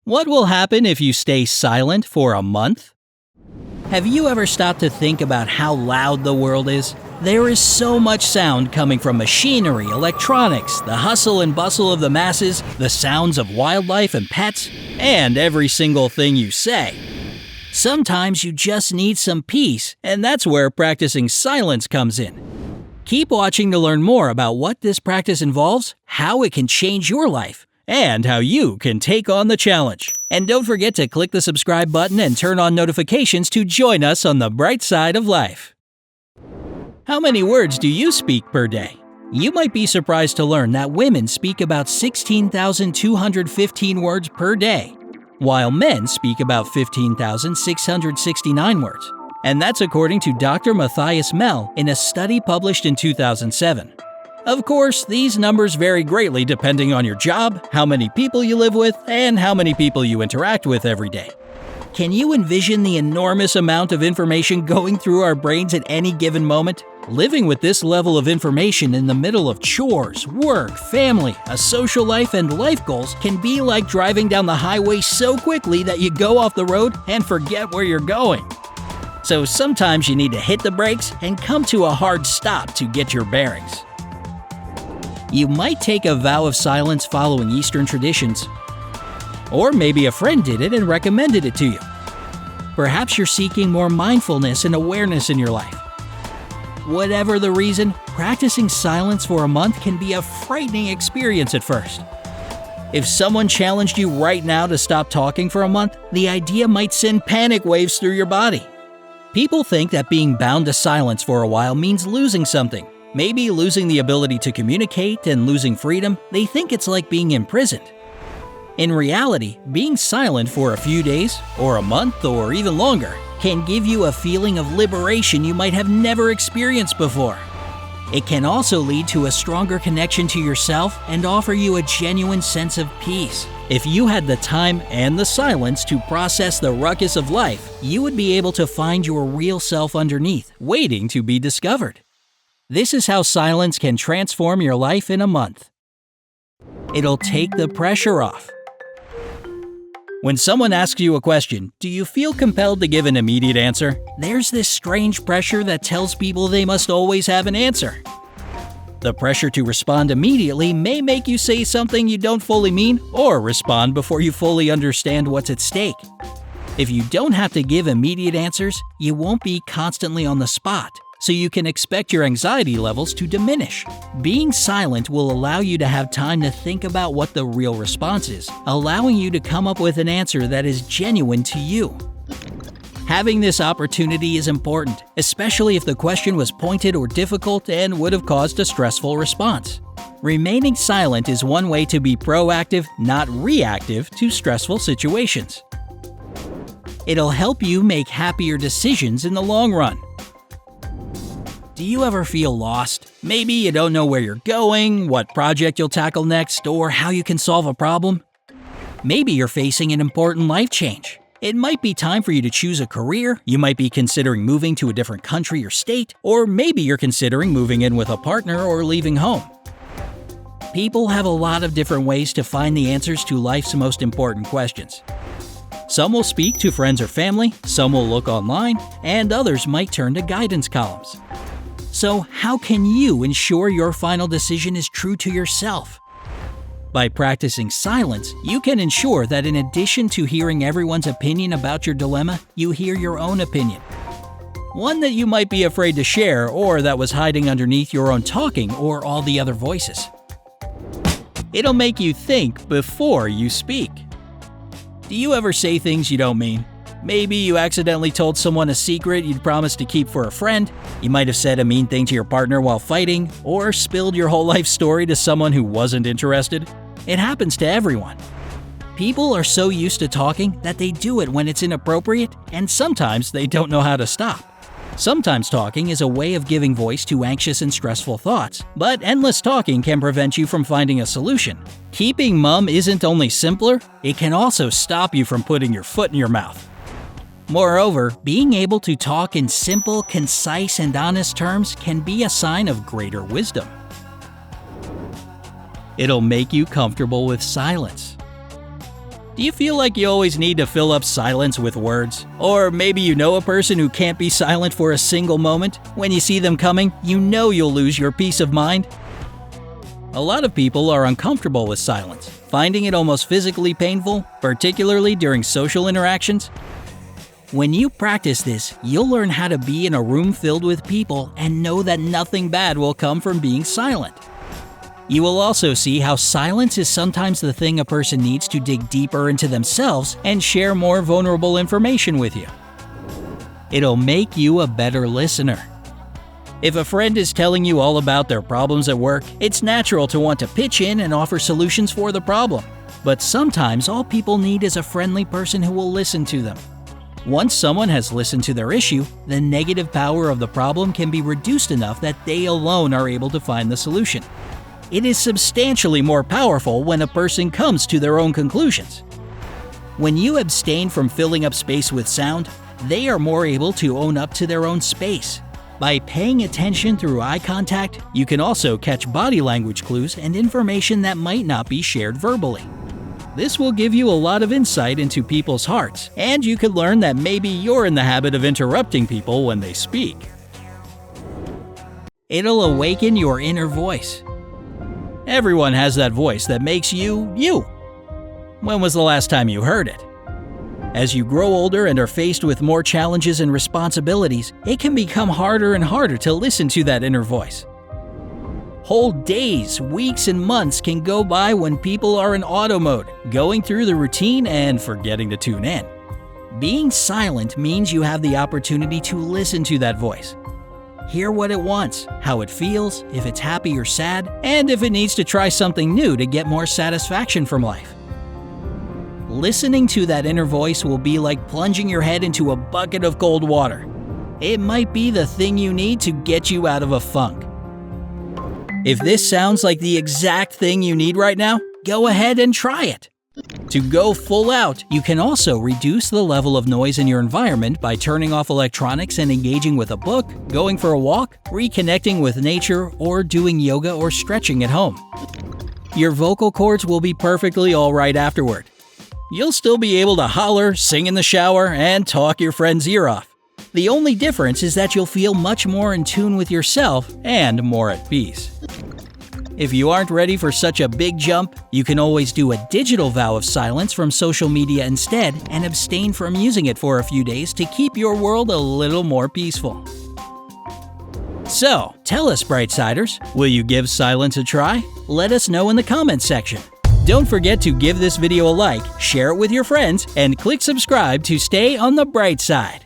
What will happen if you stay silent for a month? Have you ever stopped to think about how loud the world is? There is so much sound coming from machinery, electronics, the hustle and bustle of the masses, the sounds of wildlife and pets, and every single thing you say. Sometimes you just need some peace, and that's where practicing silence comes in. Keep watching to learn more about what this practice involves, how it can change your life, and how you can take on the challenge. And don't forget to click the subscribe button and turn on notifications to join us on the bright side of life. How many words do you speak per day? You might be surprised to learn that women speak about 16,215 words per day, while men speak about 15,669 words. And that's according to Dr. Matthias Mell in a study published in 2007. Of course, these numbers vary greatly depending on your job, how many people you live with, and how many people you interact with every day. Can you envision the enormous amount of information going through our brains at any given moment? Living with this level of information in the middle of chores, work, family, a social life, and life goals can be like driving down the highway so quickly that you go off the road and forget where you're going. So sometimes you need to hit the brakes and come to a hard stop to get your bearings. You might take a vow of silence following Eastern traditions. Or maybe a friend did it and recommended it to you. Perhaps you're seeking more mindfulness and awareness in your life. Whatever the reason, practicing silence for a month can be a frightening experience at first. If someone challenged you right now to stop talking for a month, the idea might send panic waves through your body. People think that being bound to silence for a while means losing something. Maybe losing the ability to communicate and losing freedom. They think it's like being imprisoned. In reality, being silent for a few days, or a month, or even longer, can give you a feeling of liberation you might have never experienced before. It can also lead to a stronger connection to yourself and offer you a genuine sense of peace. If you had the time and the silence to process the ruckus of life, you would be able to find your real self underneath, waiting to be discovered. This is how silence can transform your life in a month. It'll take the pressure off. When someone asks you a question, do you feel compelled to give an immediate answer? There's this strange pressure that tells people they must always have an answer. The pressure to respond immediately may make you say something you don't fully mean or respond before you fully understand what's at stake. If you don't have to give immediate answers, you won't be constantly on the spot, so you can expect your anxiety levels to diminish. Being silent will allow you to have time to think about what the real response is, allowing you to come up with an answer that is genuine to you. Having this opportunity is important, especially if the question was pointed or difficult and would have caused a stressful response. Remaining silent is one way to be proactive, not reactive, to stressful situations. It'll help you make happier decisions in the long run. Do you ever feel lost? Maybe you don't know where you're going, what project you'll tackle next, or how you can solve a problem. Maybe you're facing an important life change. It might be time for you to choose a career, you might be considering moving to a different country or state, or maybe you're considering moving in with a partner or leaving home. People have a lot of different ways to find the answers to life's most important questions. Some will speak to friends or family, some will look online, and others might turn to guidance columns. So how can you ensure your final decision is true to yourself? By practicing silence, you can ensure that in addition to hearing everyone's opinion about your dilemma, you hear your own opinion. One that you might be afraid to share or that was hiding underneath your own talking or all the other voices. It'll make you think before you speak. Do you ever say things you don't mean? Maybe you accidentally told someone a secret you'd promised to keep for a friend. You might have said a mean thing to your partner while fighting, or spilled your whole life story to someone who wasn't interested. It happens to everyone. People are so used to talking that they do it when it's inappropriate, and sometimes they don't know how to stop. Sometimes talking is a way of giving voice to anxious and stressful thoughts, but endless talking can prevent you from finding a solution. Keeping mum isn't only simpler, it can also stop you from putting your foot in your mouth. Moreover, being able to talk in simple, concise, and honest terms can be a sign of greater wisdom. It'll make you comfortable with silence. Do you feel like you always need to fill up silence with words? Or maybe you know a person who can't be silent for a single moment? When you see them coming, you know you'll lose your peace of mind. A lot of people are uncomfortable with silence, finding it almost physically painful, particularly during social interactions. When you practice this, you'll learn how to be in a room filled with people and know that nothing bad will come from being silent. You will also see how silence is sometimes the thing a person needs to dig deeper into themselves and share more vulnerable information with you. It'll make you a better listener. If a friend is telling you all about their problems at work, it's natural to want to pitch in and offer solutions for the problem. But sometimes all people need is a friendly person who will listen to them. Once someone has listened to their issue, the negative power of the problem can be reduced enough that they alone are able to find the solution. It is substantially more powerful when a person comes to their own conclusions. When you abstain from filling up space with sound, they are more able to own up to their own space. By paying attention through eye contact, you can also catch body language clues and information that might not be shared verbally. This will give you a lot of insight into people's hearts, and you could learn that maybe you're in the habit of interrupting people when they speak. It'll awaken your inner voice. Everyone has that voice that makes you, you. When was the last time you heard it? As you grow older and are faced with more challenges and responsibilities, it can become harder and harder to listen to that inner voice. Whole days, weeks, and months can go by when people are in auto mode, going through the routine and forgetting to tune in. Being silent means you have the opportunity to listen to that voice. Hear what it wants, how it feels, if it's happy or sad, and if it needs to try something new to get more satisfaction from life. Listening to that inner voice will be like plunging your head into a bucket of cold water. It might be the thing you need to get you out of a funk. If this sounds like the exact thing you need right now, go ahead and try it. To go full out, you can also reduce the level of noise in your environment by turning off electronics and engaging with a book, going for a walk, reconnecting with nature, or doing yoga or stretching at home. Your vocal cords will be perfectly alright afterward. You'll still be able to holler, sing in the shower, and talk your friend's ear off. The only difference is that you'll feel much more in tune with yourself and more at peace. If you aren't ready for such a big jump, you can always do a digital vow of silence from social media instead and abstain from using it for a few days to keep your world a little more peaceful. So, tell us, Brightsiders, will you give silence a try? Let us know in the comments section. Don't forget to give this video a like, share it with your friends, and click subscribe to stay on the bright side.